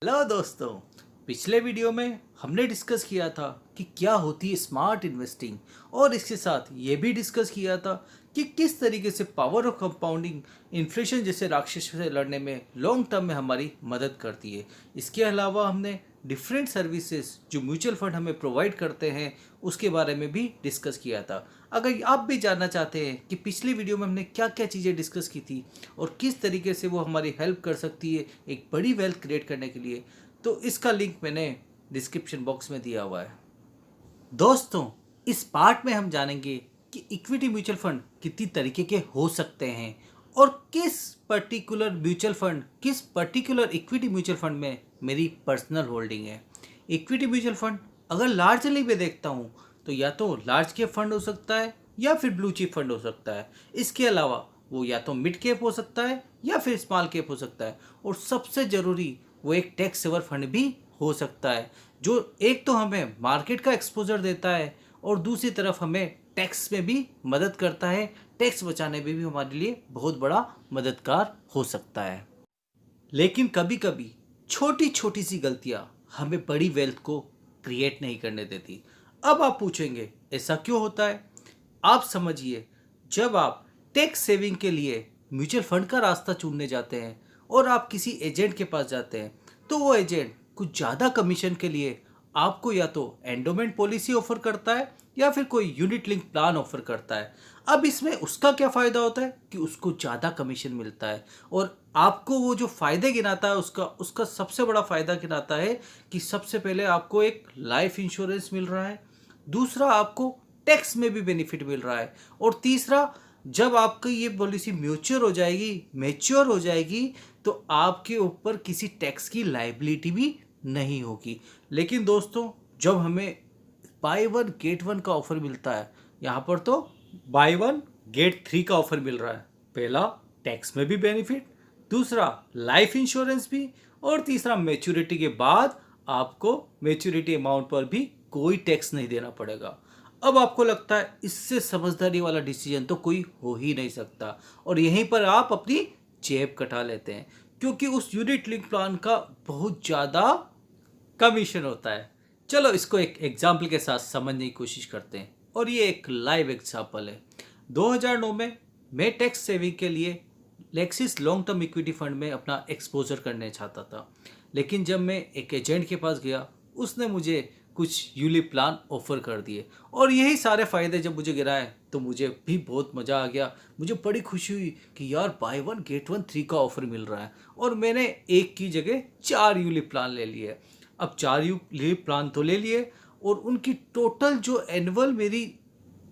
Hello दोस्तों। पिछले video में हमने डिस्कस किया था कि क्या होती है स्मार्ट इन्वेस्टिंग, और इसके साथ ये भी डिस्कस किया था कि किस तरीके से पावर ऑफ कंपाउंडिंग इन्फ्लेशन जैसे राक्षस से लड़ने में लॉन्ग टर्म में हमारी मदद करती है। इसके अलावा हमने डिफरेंट सर्विसेज जो म्यूचुअल फंड हमें प्रोवाइड करते हैं उसके बारे में भी डिस्कस किया था। अगर आप भी जानना चाहते हैं कि पिछली वीडियो में हमने क्या क्या चीज़ें डिस्कस की थी और किस तरीके से वो हमारी हेल्प कर सकती है एक बड़ी वेल्थ क्रिएट करने के लिए, तो इसका लिंक मैंने डिस्क्रिप्शन बॉक्स में दिया हुआ है। दोस्तों, इस पार्ट में हम जानेंगे कि इक्विटी म्यूचुअल फंड कितनी तरीके के हो सकते हैं और किस पर्टिकुलर इक्विटी म्यूचुअल फंड में मेरी पर्सनल होल्डिंग है। इक्विटी म्यूचुअल फंड अगर लार्जली मैं देखता हूँ तो या तो लार्ज कैप फंड हो सकता है या फिर ब्लू चिप फंड हो सकता है। इसके अलावा वो या तो मिड कैप हो सकता है या फिर स्मॉल कैप हो सकता है, और सबसे ज़रूरी वो एक टैक्स सेवर फंड भी हो सकता है, जो एक तो हमें मार्केट का एक्सपोजर देता है और दूसरी तरफ हमें टैक्स में भी मदद करता है। टैक्स बचाने में भी हमारे लिए बहुत बड़ा मददगार हो सकता है। लेकिन कभी कभी छोटी छोटी सी गलतियां हमें बड़ी वेल्थ को क्रिएट नहीं करने देती। अब आप पूछेंगे ऐसा क्यों होता है? आप समझिए, जब आप टैक्स सेविंग के लिए म्यूचुअल फंड का रास्ता चुनने जाते हैं और आप किसी एजेंट के पास जाते हैं तो वो एजेंट कुछ ज़्यादा कमीशन के लिए आपको या तो एंडोमेंट पॉलिसी ऑफर करता है या फिर कोई यूनिट लिंक प्लान ऑफर करता है। अब इसमें उसका क्या फ़ायदा होता है कि उसको ज़्यादा कमीशन मिलता है, और आपको वो जो फ़ायदे गिनाता है उसका सबसे बड़ा फ़ायदा गिनाता है कि सबसे पहले आपको एक लाइफ इंश्योरेंस मिल रहा है, दूसरा आपको टैक्स में भी बेनिफिट मिल रहा है, और तीसरा जब आपकी ये पॉलिसी मैच्योर हो जाएगी तो आपके ऊपर किसी टैक्स की लाइबिलिटी भी नहीं होगी। लेकिन दोस्तों, जब हमें बाय वन गेट वन का ऑफर मिलता है, यहाँ पर तो बाय वन गेट थ्री का ऑफर मिल रहा है। पहला, टैक्स में भी बेनिफिट, दूसरा लाइफ इंश्योरेंस भी, और तीसरा मैच्योरिटी के बाद आपको मैच्योरिटी अमाउंट पर भी कोई टैक्स नहीं देना पड़ेगा। अब आपको लगता है इससे समझदारी वाला डिसीजन तो कोई हो ही नहीं सकता, और यहीं पर आप अपनी जेब कटा लेते हैं क्योंकि उस यूनिट लिंक प्लान का बहुत ज़्यादा कमीशन होता है। चलो इसको एक एग्जाम्पल के साथ समझने की कोशिश करते हैं, और ये एक लाइव एग्जाम्पल है। 2009 में मैं टैक्स सेविंग के लिए Lexus long term equity fund में अपना एक्सपोजर करने चाहता था, लेकिन जब मैं एक एजेंट के पास गया उसने मुझे कुछ यूलिप प्लान ऑफर कर दिए, और यही सारे फ़ायदे जब मुझे गिराए तो मुझे भी बहुत मज़ा आ गया। मुझे बड़ी खुशी हुई कि यार by one get one three का ऑफ़र मिल रहा है, और मैंने एक की जगह 4 यूलिप प्लान ले लिए। अब 4 यूलिप प्लान तो ले लिए, और उनकी टोटल जो एनुअल मेरी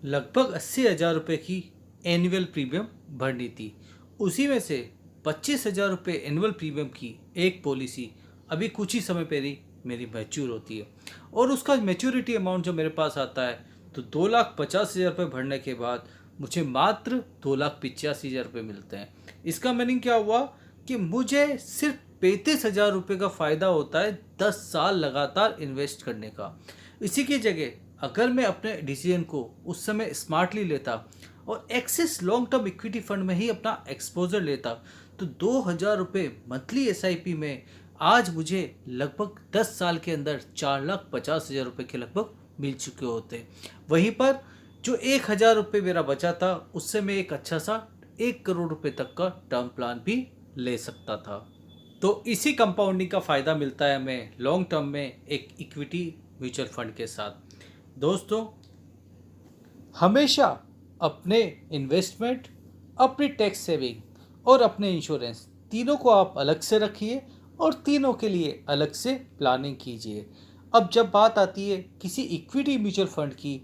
लगभग 80,000 रुपये की एनुअल प्रीमियम भरनी थी। उसी में से 25,000 रुपये एनुअल प्रीमियम की एक पॉलिसी अभी कुछ ही समय पहले मेरी मैच्योर होती है, और उसका मैच्योरिटी अमाउंट जो मेरे पास आता है तो 2,50,000 रुपये भरने के बाद मुझे मात्र 2,85,000 रुपये मिलते हैं। इसका मीनिंग क्या हुआ कि मुझे सिर्फ 35,000 रुपये का फ़ायदा होता है 10 साल लगातार इन्वेस्ट करने का। इसी की जगह अगर मैं अपने डिसीजन को उस समय स्मार्टली लेता और axis long term equity fund में ही अपना एक्सपोजर लेता तो 2,000 रुपये मंथली एसआईपी में आज मुझे लगभग 10 साल के अंदर 4,50,000 रुपये के लगभग मिल चुके होते। वहीं पर जो 1,000 रुपये मेरा बचा था उससे मैं एक अच्छा सा 1 करोड़ रुपये तक का टर्म प्लान भी ले सकता था। तो इसी कंपाउंडिंग का फ़ायदा मिलता है हमें लॉन्ग टर्म में एक इक्विटी म्यूचुअल फंड के साथ। दोस्तों, हमेशा अपने इन्वेस्टमेंट, अपनी टैक्स सेविंग और अपने इंश्योरेंस तीनों को आप अलग से रखिए और तीनों के लिए अलग से प्लानिंग कीजिए। अब जब बात आती है किसी इक्विटी म्यूचुअल फंड की,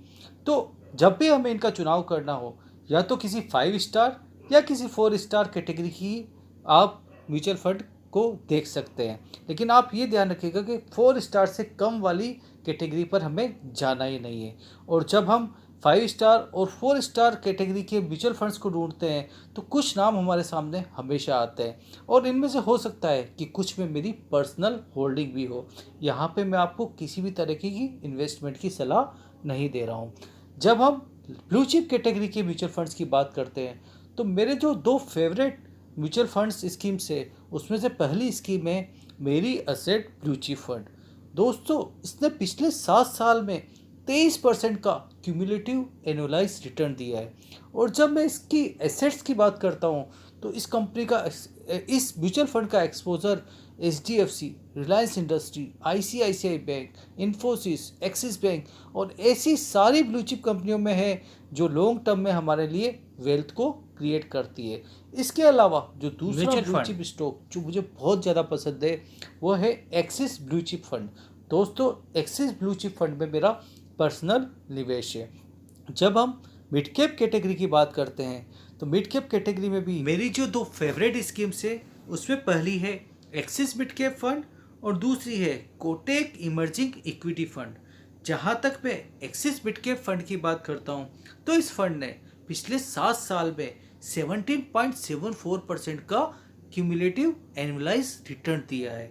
तो जब भी हमें इनका चुनाव करना हो, या तो किसी 5 स्टार या किसी 4 स्टार कैटेगरी की आप म्यूचुअल फंड को देख सकते हैं, लेकिन आप ये ध्यान रखिएगा कि 4 स्टार से कम वाली कैटेगरी पर हमें जाना ही नहीं है। और जब हम 5 स्टार और 4 स्टार कैटेगरी के म्यूचुअल फंड्स को ढूंढते हैं तो कुछ नाम हमारे सामने हमेशा आते हैं, और इनमें से हो सकता है कि कुछ में मेरी पर्सनल होल्डिंग भी हो। यहाँ पे मैं आपको किसी भी तरीके की इन्वेस्टमेंट की सलाह नहीं दे रहा हूँ। जब हम ब्लू चिप कैटेगरी के म्यूचुअल फंड्स की बात करते हैं तो मेरे जो 2 फेवरेट म्यूचुअल फंड्स स्कीम्स है उसमें से पहली स्कीम है मेरी एसेट ब्लू चिप फंड। दोस्तों, इसने पिछले 7 साल में 23% का क्यूमुलेटिव एनुअलाइज रिटर्न दिया है। और जब मैं इसकी एसेट्स की बात करता हूँ तो इस कंपनी का इस म्यूचुअल फंड का exposure HDFC, Reliance industry, ICICI bank, Infosys, axis bank और ऐसी सारी ब्लू चिप कंपनियों में है जो लॉन्ग टर्म में हमारे लिए वेल्थ को क्रिएट करती है। इसके अलावा जो दूसरा ब्लू चिप स्टॉक जो मुझे बहुत ज़्यादा पसंद है वो है एक्सिस ब्लू चिप फंड। दोस्तों, एक्सिस ब्लू चिप फंड में मेरा पर्सनल निवेश है। जब हम मिड कैप कैटेगरी की बात करते हैं तो मिड कैप कैटेगरी में भी मेरी जो 2 फेवरेट स्कीम्स है उसमें पहली है एक्सिस मिड कैप फंड और दूसरी है कोटक इमर्जिंग इक्विटी फंड। जहाँ तक मैं एक्सिस मिड कैप फंड की बात करता हूँ तो इस फंड ने पिछले 7 साल में 17.74% का क्यूमुलेटिव एनुअलाइज रिटर्न दिया है।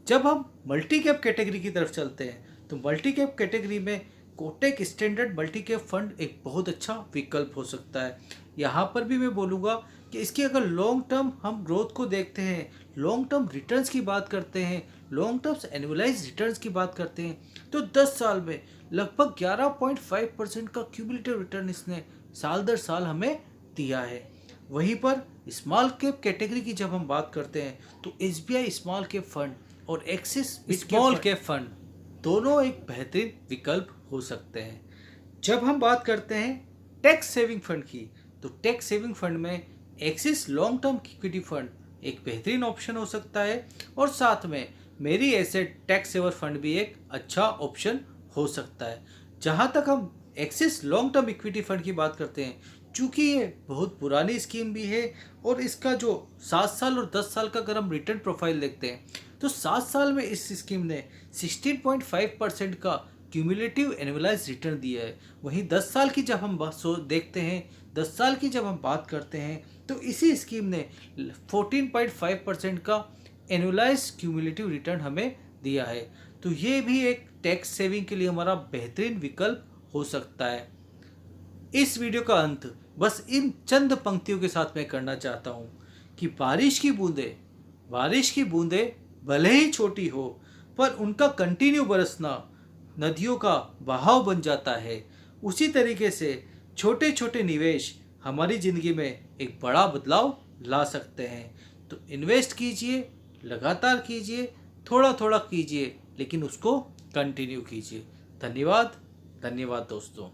जब हम मल्टी कैप कैटेगरी की तरफ चलते हैं तो मल्टी कैप कैटेगरी में Kotak standard multi cap fund एक बहुत अच्छा विकल्प हो सकता है। यहाँ पर भी मैं बोलूँगा कि इसकी अगर लॉन्ग टर्म हम ग्रोथ को देखते हैं, लॉन्ग टर्म रिटर्न्स की बात करते हैं, लॉन्ग टर्म्स एनुअलाइज रिटर्न्स की बात करते हैं तो 10 साल में लगभग 11.5% का क्यूमुलेटिव रिटर्न इसने साल दर साल हमें दिया है। वहीं पर स्मॉल कैप कैटेगरी की जब हम बात करते हैं तो SBI स्मॉल कैप फंड और एक्सिस स्मॉल कैप फंड दोनों एक बेहतरीन विकल्प हो सकते हैं। जब हम बात करते हैं टैक्स सेविंग फंड की तो टैक्स सेविंग फंड में axis long term equity fund एक बेहतरीन ऑप्शन हो सकता है और साथ में मेरी एसेट टैक्स सेवर फंड भी एक अच्छा ऑप्शन हो सकता है। जहाँ तक हम axis long term equity fund की बात करते हैं, चूँकि ये बहुत पुरानी स्कीम भी है और इसका जो 7 साल और 10 साल का अगर हम रिटर्न प्रोफाइल देखते हैं तो 7 साल में इस स्कीम ने 16.5% का क्यूमुलेटिव एनुअलाइज रिटर्न दिया है। वहीं 10 साल की जब हम देखते हैं, 10 साल की जब हम बात करते हैं तो इसी स्कीम ने 14.5% का एनुअलाइज क्यूमुलेटिव रिटर्न हमें दिया है। तो ये भी एक टैक्स सेविंग के लिए हमारा बेहतरीन विकल्प हो सकता है। इस वीडियो का अंत बस इन चंद पंक्तियों के साथ मैं करना चाहता हूँ कि बारिश की बूंदें भले ही छोटी हो पर उनका कंटिन्यू बरसना नदियों का बहाव बन जाता है। उसी तरीके से छोटे छोटे निवेश हमारी ज़िंदगी में एक बड़ा बदलाव ला सकते हैं। तो इन्वेस्ट कीजिए, लगातार कीजिए, थोड़ा थोड़ा कीजिए, लेकिन उसको कंटिन्यू कीजिए। धन्यवाद दोस्तों।